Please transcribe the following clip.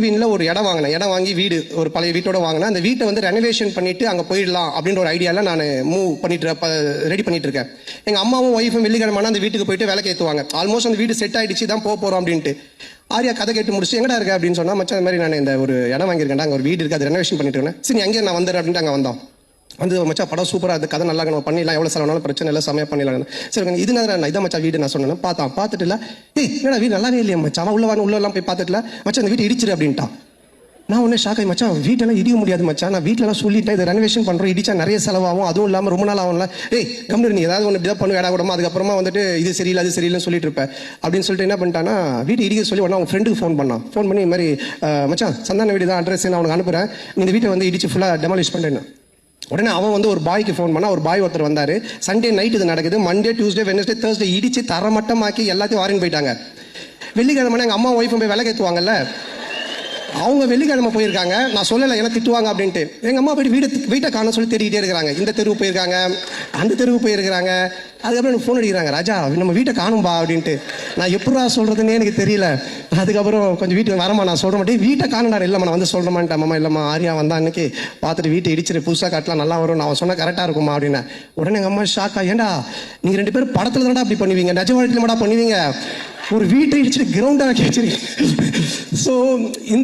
ஒரு இடம் வாங்கினேன். இடம் வாங்கி வீடு ஒரு பழைய வீட்டோட வாங்கினேன். அந்த வீட்டை வந்து ரெனோவேஷன் பண்ணிட்டு அங்கே போயிடலாம் அப்படின்ற ஒரு ஐடியாவில் நான் ரெடி பண்ணிட்டு இருக்கேன். எங்கள் அம்மாவும் ஒய்ஃபும் வெள்ளிக்கிழமை அந்த வீட்டுக்கு போயிட்டு வேலை ஏற்றுவாங்க. ஆல்மோஸ்ட் அந்த வீடு செட் ஆயிடுச்சு, தான் போகிறோம் அப்படின்ட்டு. ஆரியா கதை கேட்டு முடிச்சு எங்கடா இருக்கு அப்படின்னு சொன்னா, மச்சான் இந்த மாதிரி நான் இந்த ஒரு இடம் வாங்கியிருக்கேன், அங்கே ஒரு வீடு இருக்குது, அது ரெனோவேஷன் பண்ணிட்டு இருக்கேன். சரி அங்கேயே நான் வந்துடுறேன் அப்படின்ட்டு அங்கே வந்தோம். வந்து மச்சா படம் சூப்பராக இருக்குது, கதை நல்லா நம்ம பண்ணிடலாம், எவ்வளோ செலவுனாலும் பிரச்சனை இல்லை, செமையாக பண்ணிடலாம். சரி இது நான் இதான் மச்சா வீடு நான் சொன்னேன். பார்த்துட்டு இல்லை, ஏன்னா வீடு நல்லாவே இல்லையா மச்சான், உள்ளெல்லாம் போய் பார்த்துட்டுல மச்சான் அந்த வீட்டு இடிச்சிரு அப்படின்ட்டான். நான் ஒன்றும் ஷாக் ஆகி, மச்சான் வீட்டெல்லாம் இடிக்க முடியாது மச்சான், நான் வீட்டிலலாம் சொல்லிட்டேன், இதை ரெனோவேஷன் பண்ணுறோம், இடிச்சா நிறைய செலவாகும், அதுவும் இல்லாமல் ரொம்ப நாள் ஆகும்ல, கம்ப்யூட்டர் நீ ஏதாவது ஒன்று இப்படி பண்ணு இடம் கூடமா, அதுக்கப்புறமா வந்துட்டு இது சரியில்லை அது சரியில்லைன்னு சொல்லிட்டு இருப்பேன் அப்படின்னு சொல்லிட்டு என்ன பண்ணிட்டான்னா, வீட்டு இடிக்க சொல்லி உடனே அவங்க ஃப்ரெண்டுக்கு ஃபோன் பண்ணி இந்த மாதிரி மச்சான் சந்தான வீடு தான் அட்ரஸ் நான் அவனுக்கு அனுப்புகிறேன், இந்த வீட்டை வந்து இடிச்சு ஃபுல்லாக டெமாலிஷ் பண்ணுறேன்னு. உடனே அவன் வந்து ஒரு பாய்க்கு ஃபோன் பண்ணா, ஒரு பாய் ஒருத்தர் வந்தார். சண்டே நைட் இது நடக்குது. மண்டே டியூஸ்டே வெனஸ்டே தேர்ஸ்டே இடிச்சு தரமட்டமாக்கி எல்லாத்தையும் வாரின்னு போயிட்டாங்க. வெள்ளிக்கிழமை எங்கள் அம்மா ஒய்ஃபும் போய் விலை ஏற்றுவாங்கல்ல, அவங்க வெள்ளிக்கிழமை போயிருக்காங்க. நான் சொல்லலை ஏன்னா திட்டுவாங்க அப்படின்ட்டு. எங்கள் அம்மா போயிட்டு வீட்டை காண சொல்லி தேடிக்கிட்டே இருக்கிறாங்க. இந்த தெருவு போயிருக்காங்க, அந்த தெருவு போயிருக்கிறாங்க. அதுக்கப்புறம் எனக்கு ஃபோன் அடிக்கிறாங்க, ராஜா நம்ம வீட்டை காணும்பா அப்படின்ட்டு. நான் எப்படா சொல்கிறதுன்னே எனக்கு தெரியல. அதுக்கப்புறம் கொஞ்சம் வீட்டுக்கு வரமா, நான் சொல்ல மாட்டேன், வீட்டை காணுனாரு. இல்லைம்மா நான் வந்து சொல்கிறேன்ட்டேன். அம்மா இல்லைம்மா ஆரியா வந்தா அன்னைக்கு பார்த்துட்டு வீட்டை இடிச்சிட்டு புதுசாக காட்டலாம் நல்லா வரும், நான் சொன்னால் கரெக்டாக இருக்குமா அப்படின்னு. உடனே எங்கள் அம்மா ஷாக்கா, ஏண்டா நீங்கள் 2 பேரும் படத்தில் தானடா அப்படி பண்ணுவீங்க, நிஜ வாழ்க்கையில் மட்டும் பண்ணுவீங்க, ஒரு வீட்டை இடிச்சிட்டு கிரவுண்டாக வச்சிருக்கீங்க. ஸோ இந்த